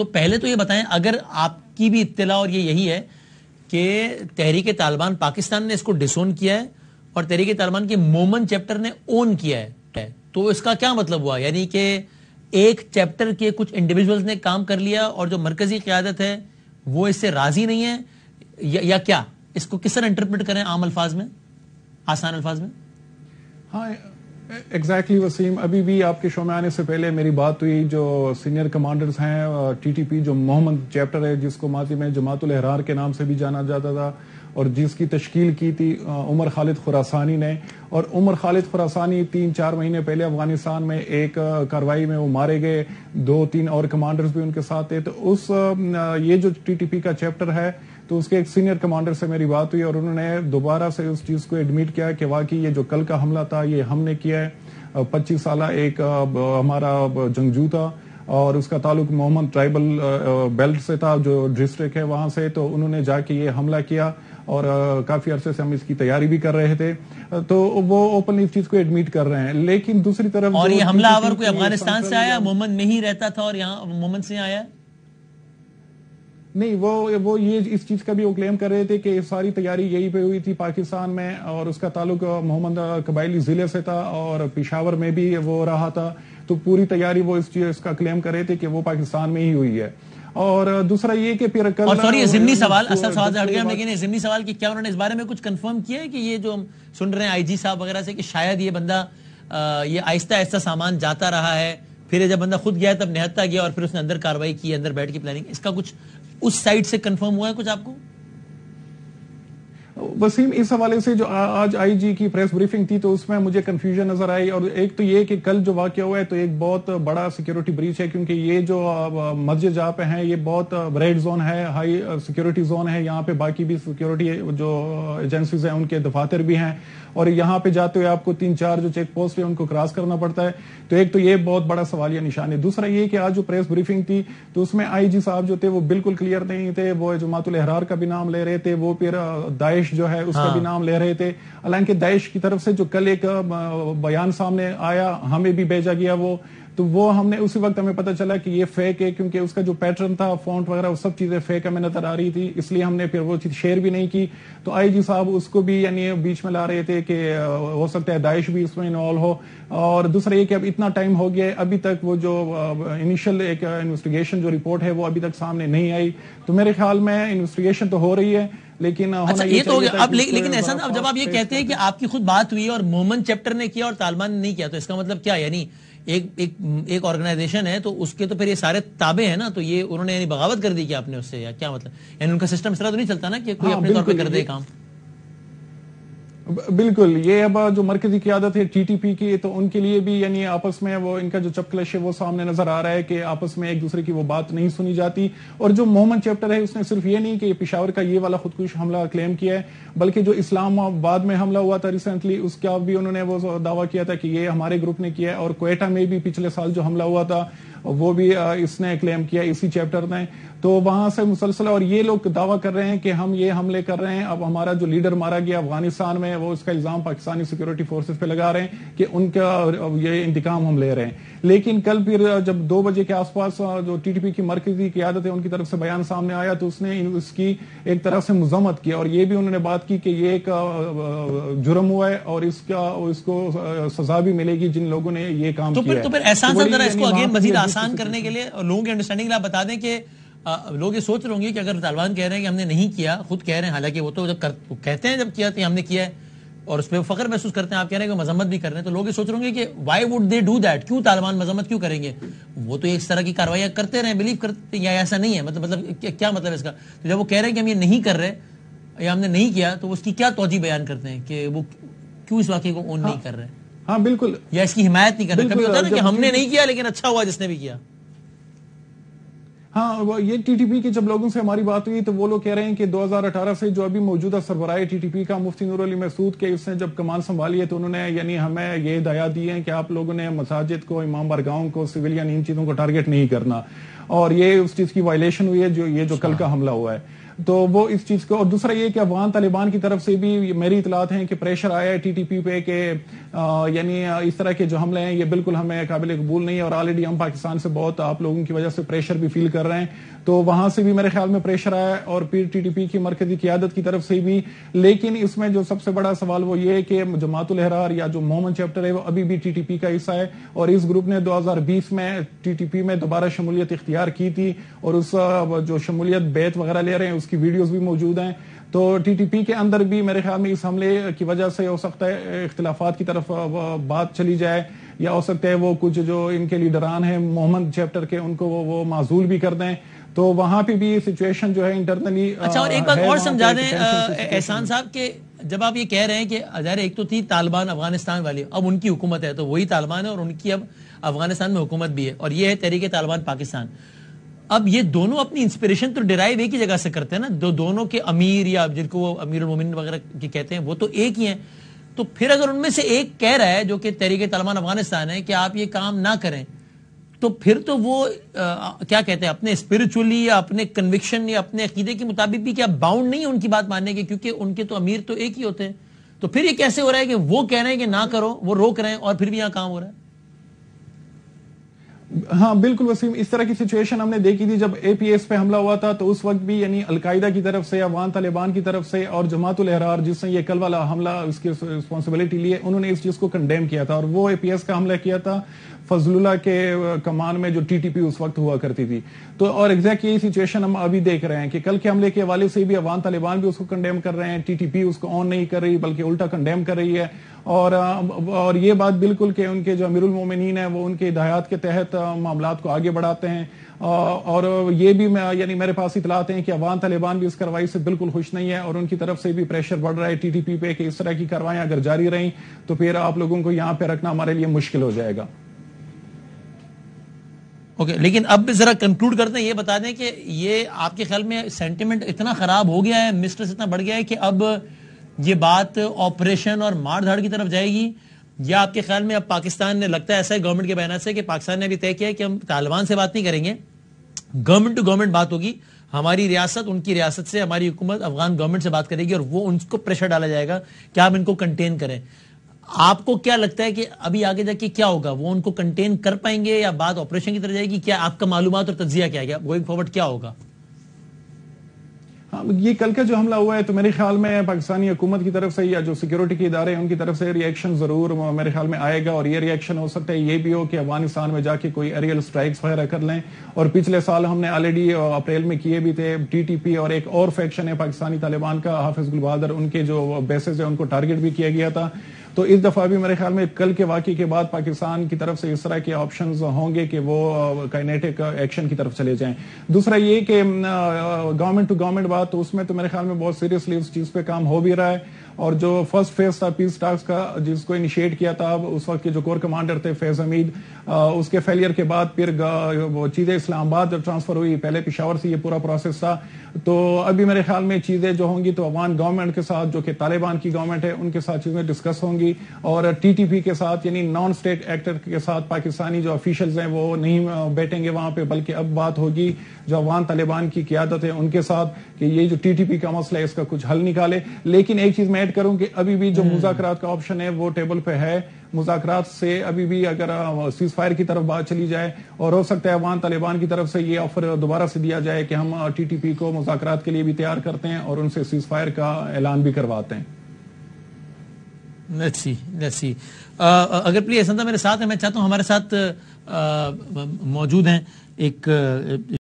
تو پہلے تو یہ بتائیں, اگر آپ کی بھی اطلاع اور یہ یہی ہے کہ تحریک طالبان پاکستان نے اس کو ڈس اون کیا ہے اور تحریک طالبان کے مومن چیپٹر نے اون کیا ہے, تو اس کا کیا مطلب ہوا؟ یعنی کہ ایک چیپٹر کے کچھ انڈیویجولز نے کام کر لیا اور جو مرکزی قیادت ہے وہ اس سے راضی نہیں ہے, یا کیا؟ اس کو کس طرح انٹرپریٹ کریں عام الفاظ میں, آسان الفاظ میں؟ ہاں ایگزیکٹلی وسیم, ابھی بھی آپ کے شو میں آنے سے پہلے میری بات ہوئی, جو سینئر کمانڈرز ہیں ٹی ٹی پی, جو محمد چیپٹر ہے جس کو ماضی میں جماعت الاحرار کے نام سے بھی جانا جاتا تھا اور جس کی تشکیل کی تھی عمر خالد خراسانی نے, اور عمر خالد خراسانی 3-4 مہینے پہلے افغانستان میں ایک کاروائی میں وہ مارے گئے, 2-3 اور کمانڈرز بھی ان کے ساتھ تھے. تو یہ جو ٹی ٹی پی کا چیپٹر ہے تو اس کے ایک سینئر کمانڈر سے میری بات ہوئی اور انہوں نے دوبارہ سے اس چیز کو ایڈمٹ کیا کہ واقعی یہ جو کل کا حملہ تھا یہ ہم نے کیا ہے. 25 سالہ ایک ہمارا جنگجو تھا اور اس کا تعلق محمد ٹرائبل بیلٹ سے تھا جو ڈسٹرکٹ ہے وہاں سے, تو انہوں نے جا کے یہ حملہ کیا اور کافی عرصے سے ہم اس کی تیاری بھی کر رہے تھے, تو وہ اوپنلی اس چیز کو ایڈمٹ کر رہے ہیں. لیکن دوسری طرف اور یہ حملہ آور کوئی افغانستان سے آیا, محمد میں ہی رہتا تھا اور یہاں محمد سے آیا؟ نہیں, وہ یہ اس چیز کا بھی وہ کلیم کر رہے تھے کہ ساری تیاری یہی پہ ہوئی تھی پاکستان میں, اور اس کا تعلق محمد قبائلی ضلع سے تھا اور پشاور میں بھی وہ رہا تھا, تو پوری تیاری وہ اس چیز کا کلیم کر رہے تھے کہ وہ پاکستان میں ہی ہوئی ہے. اور دوسرا یہ کہ پھر کل, اور سوری یہ ضمنی سوال, اصل سوال سے ہٹ گیا, لیکن یہ ضمنی سوال کہ کیا انہوں نے اس بارے میں کچھ کنفرم کیا ہے کہ یہ جو ہم سن رہے ہیں آئی جی صاحب وغیرہ سے کہ شاید یہ بندہ یہ آہستہ آہستہ سامان جاتا رہا ہے, پھر جب بندہ خود گیا تب نہتا گیا اور پھر اس نے اندر کاروائی کی, اندر بیٹھ کی پلاننگ, اس کا کچھ اس سائٹ سے کنفرم ہوا ہے کچھ آپ کو؟ وسیم, اس حوالے سے جو آج آئی جی کی پریس بریفنگ تھی تو اس میں مجھے کنفیوژن نظر آئی, اور ایک تو یہ کہ کل جو واقعہ ہوا ہے تو ایک بہت بڑا سیکیورٹی بریچ ہے, کیونکہ یہ جو مسجد جہاں پہ ہیں یہ بہت ریڈ زون ہے, ہائی سیکیورٹی زون ہے, یہاں پہ باقی بھی سیکیورٹی جو ایجنسیز ہیں ان کے دفاتر بھی ہیں, اور یہاں پہ جاتے ہوئے آپ کو 3-4 جو چیک پوسٹ ہے ان کو کراس کرنا پڑتا ہے. تو ایک تو یہ بہت بڑا سوالیہ نشان ہے. دوسرا یہ کہ آج جو پریس بریفنگ تھی تو اس میں آئی جی صاحب جو تھے وہ بالکل کلیئر نہیں تھے, وہ جماعت الاحرار کا بھی نام لے رہے تھے, وہ پھر داعش جو ہے اس کا بھی نام لے رہے تھے, حالانکہ داعش کی طرف سے جو کل ایک بیان سامنے آیا ہمیں بھی بھیجا گیا وہ ہم نے اسی وقت ہمیں پتہ چلا کہ یہ فیک ہے, کیونکہ اس کا جو پیٹرن تھا, فونٹ وغیرہ وہ سب چیزیں فیک ہمیں نظر آ رہی تھی, اس لیے ہم نے پھر وہ چیز شیئر بھی نہیں کی. تو آئی جی صاحب اس کو بھی یعنی بیچ میں لا رہے تھے کہ ہو سکتا ہے داعش بھی اس میں انوالو ہو, اور دوسرا یہ کہ اب اتنا ٹائم ہو گیا ہے, ابھی تک وہ جو انیشل ایک انویسٹیگیشن جو رپورٹ ہے وہ ابھی تک سامنے نہیں آئی. تو میرے خیال میں انویسٹیگیشن تو ہو رہی ہے, لیکن اچھا یہ تو اب لیکن ایسا اب جب آپ یہ کہتے ہیں کہ آپ کی خود بات ہوئی اور مومن چیپٹر نے کیا اور طالبان نے نہیں کیا, تو اس کا مطلب کیا؟ یعنی ایک آرگنائزیشن ہے تو اس کے تو پھر یہ سارے تابع ہیں نا, تو یہ انہوں نے یعنی بغاوت کر دی کہ آپ نے اس سے, یا کیا مطلب؟ یعنی ان کا سسٹم اس طرح تو نہیں چلتا نا کہ کوئی اپنے طور پہ کر دے کام. بالکل, یہ اب جو مرکزی قیادت ہے ٹی ٹی پی کی, تو ان کے لیے بھی یعنی آپس میں وہ ان کا جو چپکلش ہے وہ سامنے نظر آ رہا ہے کہ آپس میں ایک دوسرے کی وہ بات نہیں سنی جاتی. اور جو محمد چیپٹر ہے اس نے صرف یہ نہیں کہ پشاور کا یہ والا خودکش حملہ کلیم کیا ہے, بلکہ جو اسلام آباد میں حملہ ہوا تھا ریسنٹلی اس کا بھی انہوں نے وہ دعویٰ کیا تھا کہ یہ ہمارے گروپ نے کیا ہے, اور کوئٹہ میں بھی پچھلے سال جو حملہ ہوا تھا وہ بھی اس نے کلیم کیا اسی چیپٹر نے. تو وہاں سے مسلسل, اور یہ لوگ دعویٰ کر رہے ہیں کہ ہم یہ حملے کر رہے ہیں, اب ہمارا جو لیڈر مارا گیا افغانستان میں وہ اس کا الزام پاکستانی سیکیورٹی فورسز پہ لگا رہے ہیں کہ ان کا یہ انتقام ہم لے رہے ہیں. لیکن کل پھر جب 2 بجے کے آس پاس جو ٹی ٹی پی کی مرکزی قیادت ہے ان کی طرف سے بیان سامنے آیا تو اس نے اس کی ایک طرح سے مذمت کی, اور یہ بھی انہوں نے بات کی کہ یہ ایک جرم ہوا ہے اور اس کو سزا بھی ملے گی جن لوگوں نے یہ کام کیا ہے. تو پھر احسان صاحب ذرا اس کو اگین مزید آسان کرنے کے لیے لوگوں کی انڈرسٹینڈنگ آپ بتا دیں کہ لوگ یہ سوچ رہے ہوں گے کہ اگر طالبان کہہ رہے ہیں کہ ہم نے نہیں کیا, خود کہہ رہے ہیں, حالانکہ وہ تو جب کہتے ہیں جب کیا تو ہم نے کیا ہے اور اس پہ فخر محسوس کرتے ہیں, آپ کہہ رہے ہیں کہ مذمت بھی کر رہے ہیں, تو لوگ یہ سوچ رہے ہوں گے کہ Y would they do that, کیوں طالبان مذمت کیوں کریں گے, وہ تو اس طرح کی کاروائیاں کرتے رہے, بلیو کرتے ہیں, یا ایسا نہیں ہے, مطلب کیا مطلب اس کا؟ تو جب وہ کہہ رہے ہیں کہ ہم یہ نہیں کر رہے یا ہم نے نہیں کیا, تو اس کی کیا توجہ بیان کرتے ہیں کہ وہ کیوں اس واقعے کو اون نہیں کر رہے؟ ہاں بالکل, یا اس کی حمایت نہیں کر رہے. کبھی ہوتا ہے نا کہ ہم نے نہیں کیا لیکن اچھا ہوا جس نے بھی کیا. ہاں, یہ ٹی ٹی پی کے جب لوگوں سے ہماری بات ہوئی تو وہ لوگ کہہ رہے ہیں کہ 2018 سے جو ابھی موجودہ سربراہ ٹی ٹی پی کا مفتی نور علی مسعود کے اس نے جب کمان سنبھالی ہے تو انہوں نے یعنی ہمیں یہ ہدایات دی ہیں کہ آپ لوگوں نے مساجد کو, امام بارگاہوں کو, سویلین ان چیزوں کو ٹارگٹ نہیں کرنا, اور یہ اس چیز کی وائلیشن ہوئی ہے جو یہ جو کل کا حملہ ہوا ہے. تو وہ اس چیز کو. اور دوسرا یہ کہ افغان طالبان کی طرف سے بھی میری اطلاعات ہیں کہ پریشر آیا ہے ٹی ٹی پی پہ کہ یعنی اس طرح کے جو حملے ہیں یہ بالکل ہمیں قابل قبول نہیں ہے, اور آلریڈی ہم پاکستان سے بہت آپ لوگوں کی وجہ سے پریشر بھی فیل کر رہے ہیں. تو وہاں سے بھی میرے خیال میں پریشر آیا اور پھر ٹی ٹی پی کی مرکزی قیادت کی طرف سے بھی. لیکن اس میں جو سب سے بڑا سوال وہ یہ ہے کہ جماعت الاحرار یا جو مومن چیپٹر ہے وہ ابھی بھی ٹی ٹی پی کا حصہ ہے, اور اس گروپ نے 2020 میں ٹی ٹی پی میں دوبارہ شمولیت اختیار کی تھی, اور اس جو شمولیت بیعت وغیرہ لے رہے ہیں اس کی ویڈیوز بھی موجود ہیں. تو ٹی ٹی پی کے اندر بھی میرے خیال میں اس حملے کی وجہ سے ہو سکتا ہے اختلافات کی طرف بات چلی جائے, یا ہو سکتا ہے وہ کچھ جو ان کے لیڈران ہیں محمد چیپٹر کے ان کو وہ معزول بھی کر دیں. تو وہاں پہ بھی سچویشن جو ہے انٹرنلی. اچھا, اور ایک بات اور سمجھا دیں احسان صاحب کہ جب آپ یہ کہہ رہے ہیں کہ ظاہر ایک تو تھی طالبان افغانستان والی, اب ان کی حکومت ہے تو وہی طالبان ہے اور ان کی اب افغانستان میں حکومت بھی ہے, اور یہ ہے تحریک طالبان پاکستان. اب یہ دونوں اپنی انسپریشن تو ڈرائیو ایک ہی جگہ سے کرتے ہیں نا, دونوں کے امیر یا جن کو وہ امیر المومنین وغیرہ کی کہتے ہیں وہ تو ایک ہی ہیں. تو پھر اگر ان میں سے ایک کہہ رہا ہے جو کہ تحریک طالبان افغانستان ہے کہ آپ یہ کام نہ کریں, تو پھر تو وہ کیا کہتے ہیں اپنے اسپرچولی یا اپنے کنوکشن یا اپنے عقیدے کے مطابق بھی کیا باؤنڈ نہیں ہے ان کی بات ماننے کے, کیونکہ ان کے تو امیر تو ایک ہی ہوتے ہیں. تو پھر یہ کیسے ہو رہا ہے کہ وہ کہہ رہے ہیں کہ نہ کرو, وہ روک رہے ہیں, اور پھر بھی یہاں کام ہو رہا ہے؟ ہاں بالکل وسیم, اس طرح کی سچویشن ہم نے دیکھی تھی جب اے پی ایس پہ حملہ ہوا تھا, تو اس وقت بھی یعنی القاعدہ کی طرف سے, افغان طالبان کی طرف سے, اور جماعت الاحرار جس نے یہ کل والا حملہ اس کی رسپانسبلٹی لی ہے, انہوں نے اس چیز کو کنڈیم کیا تھا. اور وہ اے پی ایس کا حملہ کیا تھا فضل اللہ کے کمان میں جو ٹی ٹی پی اس وقت ہوا کرتی تھی. تو اور ایگزیکٹ یہی سچویشن ہم ابھی دیکھ رہے ہیں کہ کل کے حملے کے حوالے سے بھی افغان طالبان بھی اس کو کنڈیم کر رہے ہیں, ٹی ٹی پی اس کو آن نہیں کر رہی بلکہ الٹا کنڈیم کر رہی ہے. اور یہ بات بالکل کہ ان کے جو امیر المومنین ہیں وہ ان کے ہدایات کے تحت معاملات کو آگے بڑھاتے ہیں. اور یہ بھی یعنی میرے پاس اطلاعات ہیں کہ افغان طالبان بھی اس کارروائی سے بالکل خوش نہیں ہے, اور ان کی طرف سے بھی پریشر بڑھ رہا ہے ٹی ٹی پی پہ کہ اس طرح کی کاروائیاں اگر جاری رہیں تو پھر آپ لوگوں کو یہاں پہ رکھنا ہمارے لیے مشکل ہو جائے گا. اوکے, لیکن اب ذرا کنکلوڈ کرتے ہیں, یہ بتا دیں کہ یہ آپ کے خیال میں سینٹیمنٹ اتنا خراب ہو گیا ہے, مسٹرس اتنا بڑھ گیا ہے کہ اب یہ بات آپریشن اور مار دھاڑ کی طرف جائے گی, یا آپ کے خیال میں اب پاکستان نے, لگتا ہے ایسا ہے گورنمنٹ کے بیانات سے کہ پاکستان نے ابھی طے کیا ہے کہ ہم طالبان سے بات نہیں کریں گے, گورنمنٹ ٹو گورنمنٹ بات ہوگی, ہماری ریاست ان کی ریاست سے, ہماری حکومت افغان گورنمنٹ سے بات کرے گی, اور وہ ان کو پریشر ڈالا جائے گا کہ آپ ان کو کنٹین کریں. آپ کو کیا لگتا ہے کہ ابھی آگے جا کے کیا ہوگا, وہ ان کو کنٹین کر پائیں گے یا بات آپریشن کی طرف جائے گی؟ کیا آپ کا معلومات اور تجزیہ کیا ہے, گوئنگ فارورڈ کیا ہوگا؟ یہ کل کا جو حملہ ہوا ہے تو میرے خیال میں پاکستانی حکومت کی طرف سے یا جو سیکیورٹی کے ادارے ہیں ان کی طرف سے ری ایکشن ضرور میرے خیال میں آئے گا, اور یہ ری ایکشن ہو سکتا ہے یہ بھی ہو کہ افغانستان میں جا کے کوئی ایریل سٹرائکس وغیرہ کر لیں. اور پچھلے سال ہم نے آلریڈی اپریل میں کیے بھی تھے, ٹی ٹی پی اور ایک اور فیکشن ہے پاکستانی طالبان کا, حافظ گل بہادر, ان کے جو بیسز ہیں ان کو ٹارگٹ بھی کیا گیا تھا. تو اس دفعہ بھی میرے خیال میں کل کے واقعے کے بعد پاکستان کی طرف سے اس طرح کے آپشنز ہوں گے کہ وہ کائنیٹک ایکشن کی طرف چلے جائیں. دوسرا یہ کہ گورنمنٹ ٹو گورنمنٹ بات, تو اس میں تو میرے خیال میں بہت سیریسلی اس چیز پہ کام ہو بھی رہا ہے, اور جو فرسٹ فیز تھا پیس ٹاکس کا جس کو انیشیٹ کیا تھا اس وقت کے جو کور کمانڈر تھے فیض حمید, اس کے فیلئر کے بعد پھر وہ چیزیں اسلام آباد جب ٹرانسفر ہوئی, پہلے پشاور سے یہ پورا پروسیس تھا. تو ابھی میرے خیال میں چیزیں جو ہوں گی تو افغان گورنمنٹ کے ساتھ جو کہ طالبان کی گورنمنٹ ہے ان کے ساتھ چیزیں ڈسکس ہوں گی, اور ٹی ٹی پی کے ساتھ یعنی نان اسٹیٹ ایکٹر کے ساتھ پاکستانی جو افیشلز ہیں وہ نہیں بیٹھیں گے وہاں پہ, بلکہ اب بات ہوگی جو افغان طالبان کی قیادت ہے ان کے ساتھ کہ یہ جو ٹی ٹی پی کا مسئلہ ہے اس کا کچھ حل نکالے. لیکن ایک چیز میں ایڈ کروں کہ ابھی بھی جو مذاکرات کا آپشن ہے وہ ٹیبل پہ ہے, مذاکرات سے ابھی بھی اگر سیز فائر کی طرف بات چلی جائے, اور ہو سکتا ہے افغان طالبان کی طرف سے یہ آفر دوبارہ سے دیا جائے کہ ہم ٹی ٹی پی کو مذاکرات کے لیے بھی تیار کرتے ہیں اور ان سے سیز فائر کا اعلان بھی کرواتے ہیں. Let's see. اگر پلیز احسان میرے ساتھ ہیں, میں چاہتا ہوں ہمارے ساتھ موجود ہیں ایک